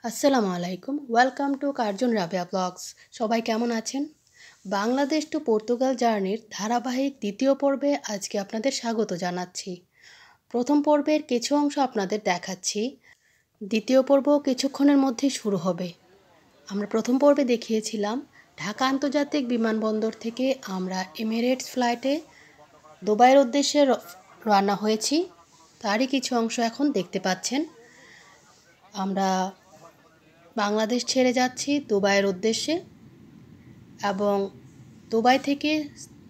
আসসালামু আলাইকুম, welcome to Karjan Rabeya blogs. সবাই কেমন আছেন? বাংলাদেশ টু পর্তুগাল জার্নির ধারাবাহিক দ্বিতীয় পর্বে আজকে আপনাদের স্বাগত জানাচ্ছি। প্রথম পর্বের কিছু অংশ আপনাদের দেখাচ্ছি, দ্বিতীয় পর্ব কিছুক্ষণের মধ্যেই শুরু হবে। আমরা প্রথম পর্বে দেখিয়েছিলাম ঢাকা আন্তর্জাতিক বিমানবন্দর থেকে আমরা এমিরেটস ফ্লাইটে দুবাইয়ের উদ্দেশ্যে রওনা হয়েছি। তারই কিছু অংশ এখন দেখতে পাচ্ছেন। আমরা বাংলাদেশ ছেড়ে যাচ্ছি দুবাইয়ের উদ্দেশ্যে এবং দুবাই থেকে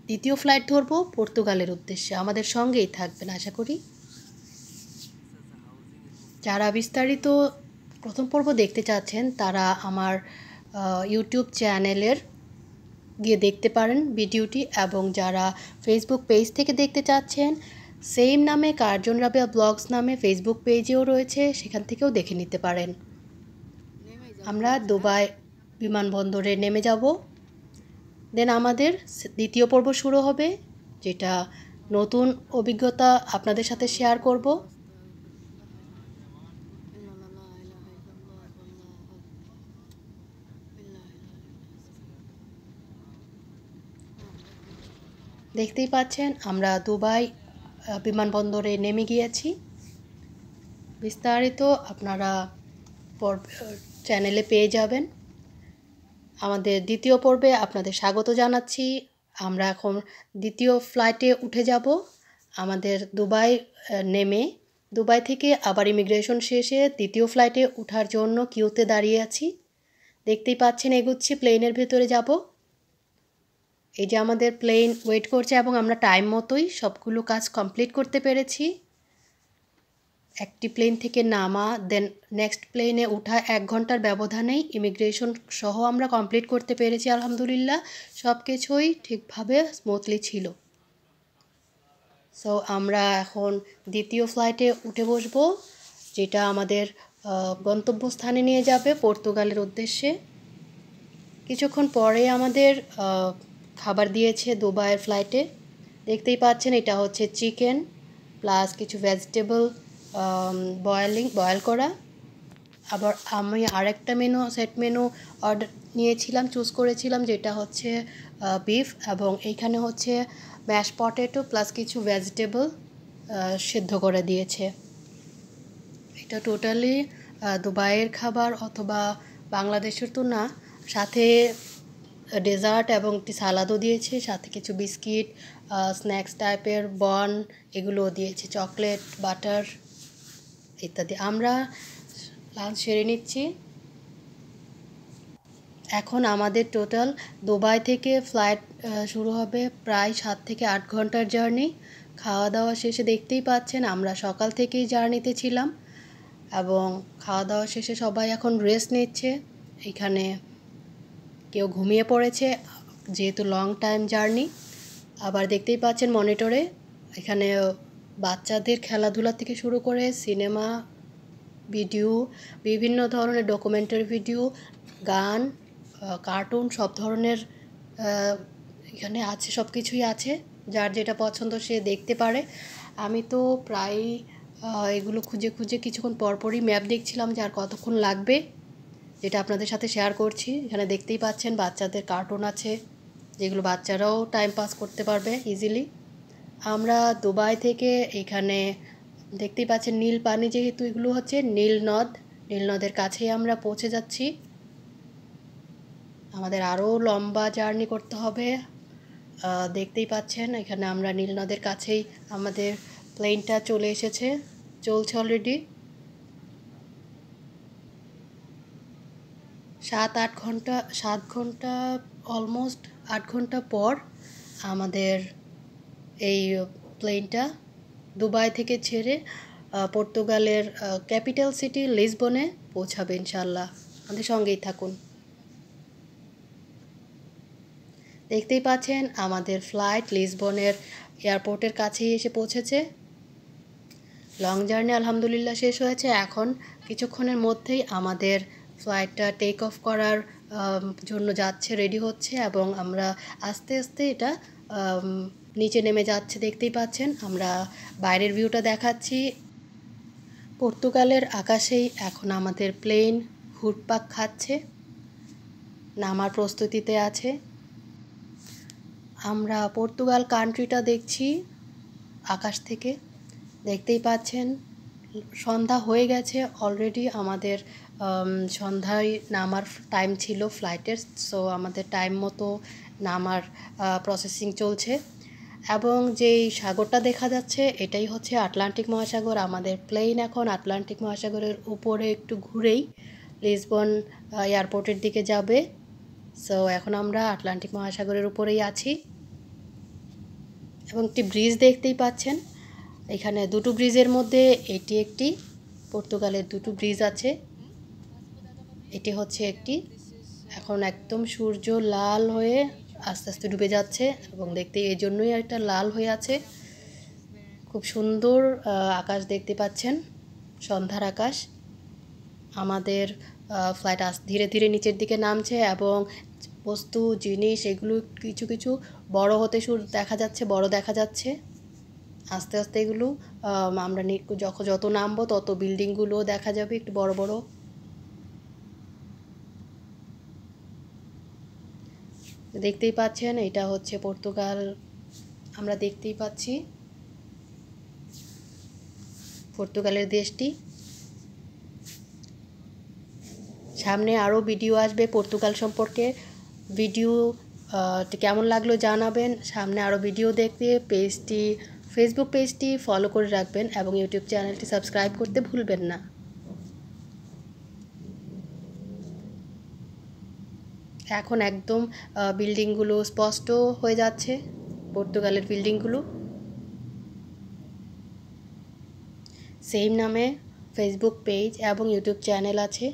দ্বিতীয় ফ্লাইট ধরব পর্তুগালের উদ্দেশ্যে। আমাদের সঙ্গেই থাকবেন আশা করি। যারা বিস্তারিত প্রথম পর্ব দেখতে চাচ্ছেন তারা আমার ইউটিউব চ্যানেলের গিয়ে দেখতে পারেন ভিডিওটি, এবং যারা ফেসবুক পেজ থেকে দেখতে চাচ্ছেন সেম নামে কার্জন রাবেয়া ব্লগস নামে ফেসবুক পেজেও রয়েছে, সেখান থেকেও দেখে নিতে পারেন। আমরা দুবাই বিমানবন্দরে নেমে যাব, দেন আমাদের দ্বিতীয় পর্ব শুরু হবে, যেটা নতুন অভিজ্ঞতা আপনাদের সাথে শেয়ার করব। দেখতেই পাচ্ছেন আমরা দুবাই বিমানবন্দরে নেমে গিয়েছি। বিস্তারিত আপনারা চ্যানেলে পেয়ে যাবেন। আমাদের দ্বিতীয় পর্বে আপনাদের স্বাগত জানাচ্ছি। আমরা এখন দ্বিতীয় ফ্লাইটে উঠে যাব। আমাদের দুবাই নেমে দুবাই থেকে আবার ইমিগ্রেশন শেষে দ্বিতীয় ফ্লাইটে ওঠার জন্য কিউতে দাঁড়িয়ে আছি। দেখতেই পাচ্ছেন এগুচ্ছি, প্লেনের ভেতরে যাব। এই যে আমাদের প্লেন ওয়েট করছে এবং আমরা টাইম মতোই সবগুলো কাজ কমপ্লিট করতে পেরেছি। একটি প্লেন থেকে নামা, দেন নেক্সট প্লেনে ওঠা 1 ঘন্টার ব্যবধানেই ইমিগ্রেশন সহ আমরা কমপ্লিট করতে পেরেছি আলহামদুলিল্লাহ। সব কিছুই ঠিকভাবে স্মুথলি ছিল। সো আমরা এখন দ্বিতীয় ফ্লাইটে উঠে বসব, যেটা আমাদের গন্তব্যস্থানে নিয়ে যাবে পর্তুগালের উদ্দেশ্যে। কিছুক্ষণ পরে আমাদের খাবার দিয়েছে দুবাইয়ের ফ্লাইটে। দেখতেই পাচ্ছেন এটা হচ্ছে চিকেন প্লাস কিছু ভেজিটেবল বয়েল করা। আবার আমি আরেকটা সেট মেনু অর্ডার নিয়েছিলাম, চুজ করেছিলাম, যেটা হচ্ছে বিফ, এবং এইখানে হচ্ছে ম্যাশ পটেটো প্লাস কিছু ভেজিটেবল সিদ্ধ করে দিয়েছে। এটা টোটালি দুবাইয়ের খাবার অথবা বাংলাদেশের তো না। সাথে ডেজার্ট এবং একটি সালাদও দিয়েছে, সাথে কিছু বিস্কিট, স্ন্যাক্স টাইপের বন এগুলোও দিয়েছে, চকলেট, বাটার ইত্যাদি। আমরা লাঞ্চ সেরে নিচ্ছি। এখন আমাদের টোটাল দুবাই থেকে ফ্লাইট শুরু হবে, প্রায় 7 থেকে 8 ঘন্টার জার্নি। খাওয়া দাওয়া শেষে দেখতেই পাচ্ছেন আমরা সকাল থেকেই জার্নিতে ছিলাম, এবং খাওয়া দাওয়া শেষে সবাই এখন রেস্ট নিচ্ছে। এখানে কেউ ঘুমিয়ে পড়েছে যেহেতু লং টাইম জার্নি। আবার দেখতেই পাচ্ছেন মনিটরে এখানে বাচ্চাদের খেলাধুলা থেকে শুরু করে সিনেমা, ভিডিও, বিভিন্ন ধরনের ডকুমেন্টারি ভিডিও, গান, কার্টুন, সব ধরনের এখানে আছে, সব কিছুই আছে। যার যেটা পছন্দ সে দেখতে পারে। আমি তো প্রায় এগুলো খুঁজে খুঁজে কিছুক্ষণ পরপরই ম্যাপ দেখছিলাম যে আর কতক্ষণ লাগবে, যেটা আপনাদের সাথে শেয়ার করছি। এখানে দেখতেই পাচ্ছেন বাচ্চাদের কার্টুন আছে, যেগুলো বাচ্চারাও টাইম পাস করতে পারবে ইজিলি। আমরা দুবাই থেকে এখানে দেখতেই পাচ্ছেন নীল পানি, যেহেতু এগুলো হচ্ছে নীল নদের কাছেই আমরা পৌঁছে যাচ্ছি। আমাদের আরও লম্বা জার্নি করতে হবে। দেখতেই পাচ্ছেন এখানে আমরা নীল নদের কাছেই আমাদের প্লেনটা চলে এসেছে, চলছে অলরেডি। 7 ঘন্টা অলমোস্ট 8 ঘন্টা পর আমাদের এই প্লেনটা দুবাই থেকে ছেড়ে পর্তুগালের ক্যাপিটাল সিটি লিসবনে পৌঁছাবে ইনশাল্লাহ। আমাদের সঙ্গেই থাকুন। দেখতেই পাচ্ছেন আমাদের ফ্লাইট লিসবনের এয়ারপোর্টের কাছেই এসে পৌঁছেছে। লং জার্নি আলহামদুলিল্লাহ শেষ হয়েছে। এখন কিছুক্ষণের মধ্যেই আমাদের ফ্লাইটটা টেক অফ করার জন্য যাচ্ছে, রেডি হচ্ছে, এবং আমরা আস্তে আস্তে এটা নিচে নেমে যাচ্ছে। দেখতেই পাচ্ছেন আমরা বাইরের ভিউটা দেখাচ্ছি। পর্তুগালের আকাশেই এখন আমাদের প্লেন ঘুরপাক খাচ্ছে, নামার প্রস্তুতিতে আছে। আমরা পর্তুগাল কান্ট্রিটা দেখছি আকাশ থেকে, দেখতেই পাচ্ছেন সন্ধ্যা হয়ে গেছে অলরেডি। আমাদের সন্ধ্যায় নামার টাইম ছিল ফ্লাইটের, সো আমাদের টাইম মতো নামার প্রসেসিং চলছে। এবং যেই সাগরটা দেখা যাচ্ছে এটাই হচ্ছে আটলান্টিক মহাসাগর। আমাদের প্লেন এখন আটলান্টিক মহাসাগরের উপরে একটু ঘুরেই লিসবন এয়ারপোর্টের দিকে যাবে। সো এখন আমরা আটলান্টিক মহাসাগরের উপরেই আছি এবং একটি ব্রিজ দেখতেই পাচ্ছেন। এখানে দুটো ব্রিজের মধ্যে এটি একটি, পর্তুগালের দুটো ব্রিজ আছে, এটি হচ্ছে একটি। এখন একদম সূর্য লাল হয়ে আস্তে আস্তে ডুবে যাচ্ছে এবং দেখতে এই জন্যই একটা লাল হয়ে আছে। খুব সুন্দর আকাশ দেখতে পাচ্ছেন, সন্ধ্যার আকাশ। আমাদের ফ্লাইট ধীরে ধীরে নিচের দিকে নামছে এবং বস্তু জিনিস এগুলো কিছু কিছু বড় হতে দেখা যাচ্ছে, বড় দেখা যাচ্ছে আস্তে আস্তে। এগুলো আমরা যত নামবো তত বিল্ডিংগুলো দেখা যাবে একটু বড় বড়। দেখতেই পাচ্ছেন এটা হচ্ছে পর্তুগাল, আমরা দেখতেই পাচ্ছি পর্তুগালের দেশটি। সামনে আরও ভিডিও আসবে পর্তুগাল সম্পর্কে। ভিডিও কেমন লাগলো জানাবেন। সামনে আরও ভিডিও দেখতে ফেসবুক পেজটি ফলো করে রাখবেন এবং ইউটিউব চ্যানেলটি সাবস্ক্রাইব করতে ভুলবেন না। এখন একদম বিল্ডিংগুলো স্পষ্ট হয়ে যাচ্ছে, পর্তুগালের বিল্ডিংগুলো। সেম নামে ফেসবুক পেজ এবং ইউটিউব চ্যানেল আছে,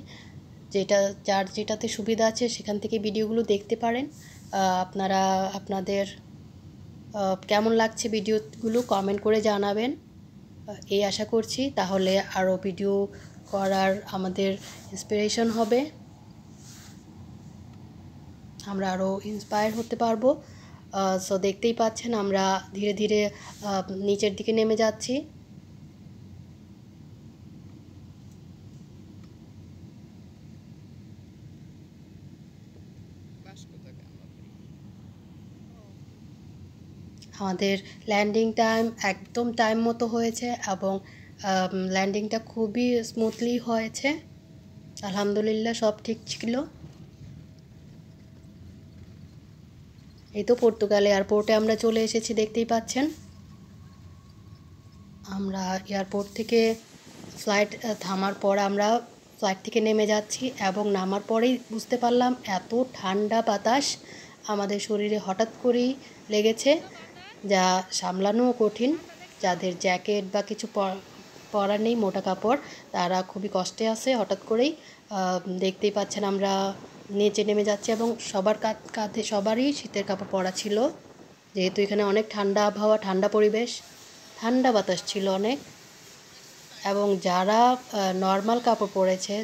যেটাতে সুবিধা আছে সেখান থেকে ভিডিওগুলো দেখতে পারেন। আপনারা আপনাদের কেমন লাগছে ভিডিওগুলো কমেন্ট করে জানাবেন, এই আশা করছি। তাহলে আরও ভিডিও করার আমাদের ইন্সপিরেশন হবে, আমরা আরও ইন্সপায়ার হতে পারবো। সো দেখতেই পাচ্ছেন আমরা ধীরে ধীরে নিচের দিকে নেমে যাচ্ছি। আমাদের ল্যান্ডিং টাইম একদম টাইম মতো হয়েছে এবং ল্যান্ডিংটা খুবই স্মুথলি হয়েছে, আলহামদুলিল্লাহ সব ঠিক ছিল। এই তো পর্তুগাল এয়ারপোর্টে আমরা চলে এসেছি, দেখতেই পাচ্ছেন। আমরা এয়ারপোর্ট থেকে ফ্লাইট থামার পর আমরা ফ্লাইট থেকে নেমে যাচ্ছি এবং নামার পরেই বুঝতে পারলাম এত ঠান্ডা বাতাস আমাদের শরীরে হঠাৎ করেই লেগেছে, যা সামলানোও কঠিন। যাদের জ্যাকেট বা কিছু পরার নেই, মোটা কাপড়, তারা খুবই কষ্টে আছে। হঠাৎ করেই দেখতেই পাচ্ছেন আমরা নিচে নেমে যাচ্ছি এবং কাঁধে সবারই শীতের কাপড় পরা ছিল, যেহেতু এখানে অনেক ঠান্ডা আবহাওয়া, ঠান্ডা পরিবেশ, ঠান্ডা বাতাস ছিল অনেক। এবং যারা নর্মাল কাপড় পরেছে,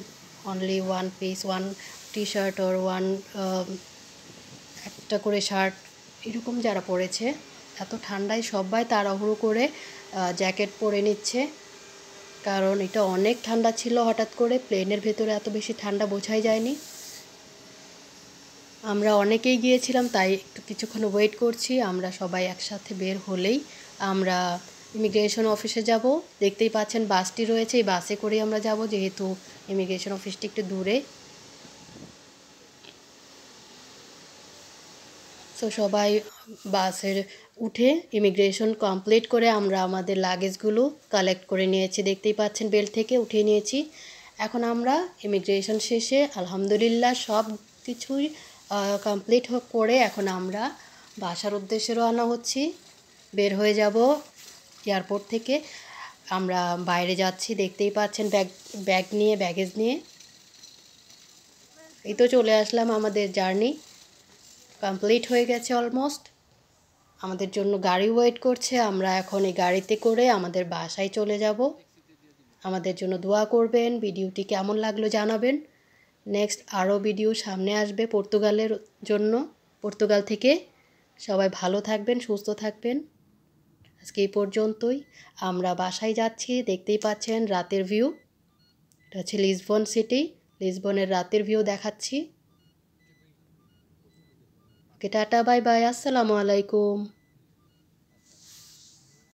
only one piece, one T shirt or one একটা করে শার্ট, এরকম যারা পরেছে, এত ঠান্ডায় সবাই তাড়াহুড়ো করে জ্যাকেট পরে নিচ্ছে, কারণ এটা অনেক ঠান্ডা ছিল। হঠাৎ করে প্লেনের ভেতরে এত বেশি ঠান্ডা বোঝাই যায়নি। আমরা অনেকেই গিয়েছিলাম, তাই একটু কিছুক্ষণ ওয়েট করছি। আমরা সবাই একসাথে বের হলেই আমরা ইমিগ্রেশন অফিসে যাব। দেখতেই পাচ্ছেন বাসটি রয়েছে, এই বাসে করেই আমরা যাব, যেহেতু ইমিগ্রেশন অফিসটি একটু দূরে। তো সবাই বাসের উঠে ইমিগ্রেশন কমপ্লিট করে আমরা আমাদের লাগেজগুলো কালেক্ট করে নিয়েছি, দেখতেই পাচ্ছেন বেল্ট থেকে উঠিয়ে নিয়েছি। এখন আমরা ইমিগ্রেশন শেষে আলহামদুলিল্লাহ সব কিছুই কমপ্লিট করে এখন আমরা বাসার উদ্দেশ্যে রওনা হচ্ছি। বের হয়ে যাব এয়ারপোর্ট থেকে, আমরা বাইরে যাচ্ছি, দেখতেই পাচ্ছেন ব্যাগেজ নিয়ে। এই তো চলে আসলাম, আমাদের জার্নি কমপ্লিট হয়ে গেছে অলমোস্ট। আমাদের জন্য গাড়ি ওয়েট করছে, আমরা এখন এই গাড়িতে করে আমাদের বাসায় চলে যাব। আমাদের জন্য দোয়া করবেন। ভিডিওটি কেমন লাগলো জানাবেন। নেক্সট আরও ভিডিও সামনে আসবে পর্তুগালের জন্য, পর্তুগাল থেকে। সবাই ভালো থাকবেন, সুস্থ থাকবেন। আজকে এই পর্যন্তই, আমরা বাসায় যাচ্ছি। দেখতেই পাচ্ছেন রাতের ভিউ, এটা হচ্ছে লিসবন সিটি, লিসবনের রাতের ভিউ দেখাচ্ছি। ওকে, টাটা, বাই বাই, আসসালামু আলাইকুম।